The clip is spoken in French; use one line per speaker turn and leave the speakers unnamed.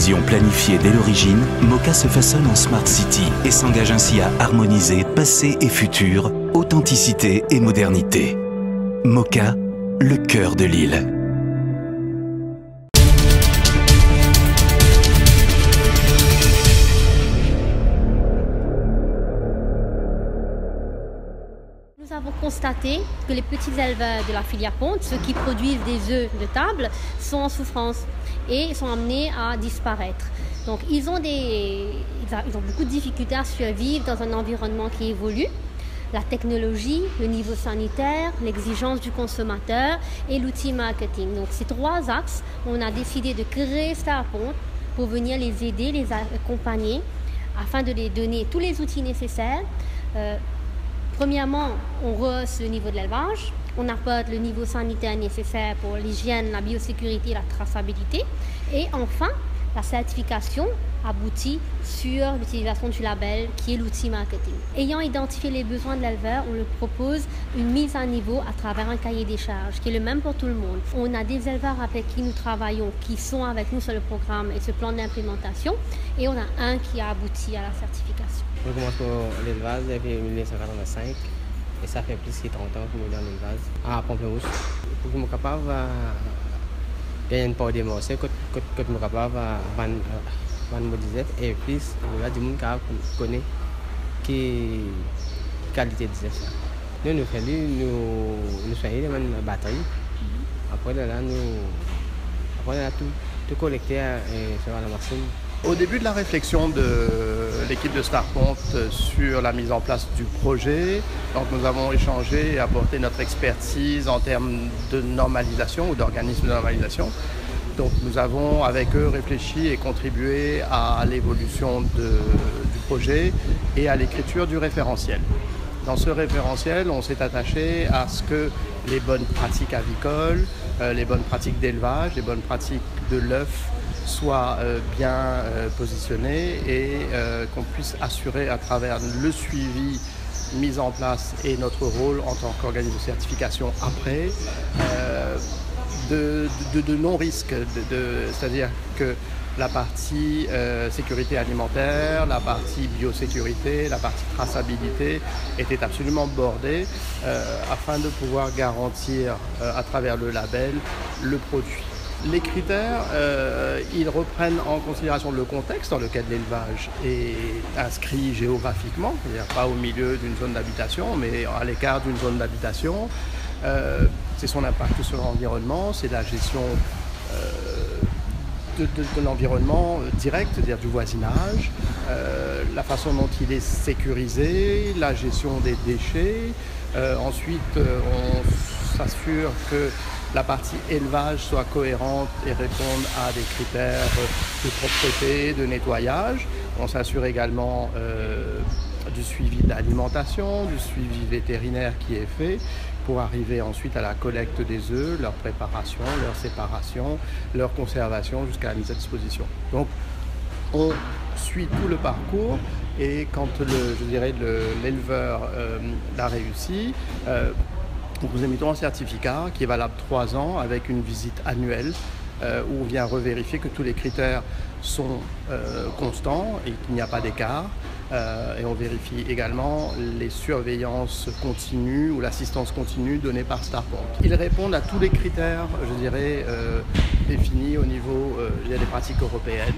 vision planifiée dès l'origine, Moka se façonne en Smart City et s'engage ainsi à harmoniser passé et futur, authenticité et modernité. Moka, le cœur de l'île.
Nous avons constaté que les petits éleveurs de la filière ponte, ceux qui produisent des œufs de table, sont en souffrance et sont amenés à disparaître. Donc ils ont beaucoup de difficultés à survivre dans un environnement qui évolue. La technologie, le niveau sanitaire, l'exigence du consommateur et l'outil marketing. Donc ces trois axes, on a décidé de créer Star Ponte pour venir les aider, les accompagner, afin de les donner tous les outils nécessaires. Premièrement, on rehausse le niveau de l'élevage, on apporte le niveau sanitaire nécessaire pour l'hygiène, la biosécurité et la traçabilité. Et enfin, la certification aboutit sur l'utilisation du label qui est l'outil marketing. Ayant identifié les besoins de l'éleveur, on leur propose une mise à niveau à travers un cahier des charges qui est le même pour tout le monde. On a des éleveurs avec qui nous travaillons qui sont avec nous sur le programme et ce plan d'implémentation et on a un qui a abouti à la certification.
Je commence pour l'élevage depuis 1985 et ça fait plus de 30 ans que je suis dans l'élevage à Pamplemousse. Pour que je sois capable de gagner une part des marchés, que je sois capable de vendre mon disette et puis il y a des gens qui connaissent la qualité de disette. Nous soignons les batteries. Après, on a tout collecté sur la machine.
Au début de la réflexion de l'équipe de Star Ponte sur la mise en place du projet, donc nous avons échangé et apporté notre expertise en termes de normalisation ou d'organisme de normalisation. Donc nous avons avec eux réfléchi et contribué à l'évolution du projet et à l'écriture du référentiel. Dans ce référentiel, on s'est attaché à ce que les bonnes pratiques avicoles, les bonnes pratiques d'élevage, les bonnes pratiques de l'œuf soient bien positionnées et qu'on puisse assurer à travers le suivi mis en place et notre rôle en tant qu'organisme de certification après, de non-risque, c'est-à-dire que la partie sécurité alimentaire, la partie biosécurité, la partie traçabilité était absolument bordée afin de pouvoir garantir à travers le label le produit. Les critères, ils reprennent en considération le contexte dans lequel l'élevage est inscrit géographiquement, c'est-à-dire pas au milieu d'une zone d'habitation, mais à l'écart d'une zone d'habitation. C'est son impact sur l'environnement, c'est la gestion de l'environnement direct, c'est-à-dire du voisinage, la façon dont il est sécurisé, la gestion des déchets. Ensuite, on s'assure que la partie élevage soit cohérente et réponde à des critères de propreté, de nettoyage. On s'assure également du suivi de l'alimentation, du suivi vétérinaire qui est fait pour arriver ensuite à la collecte des œufs, leur préparation, leur séparation, leur conservation jusqu'à la mise à disposition. Donc on suit tout le parcours et quand l'éleveur l'a réussi, nous émettons un certificat qui est valable 3 ans avec une visite annuelle où on vient revérifier que tous les critères sont constants et qu'il n'y a pas d'écart. Et on vérifie également les surveillances continues ou l'assistance continue donnée par Star Ponte. Ils répondent à tous les critères, définis au niveau des pratiques européennes.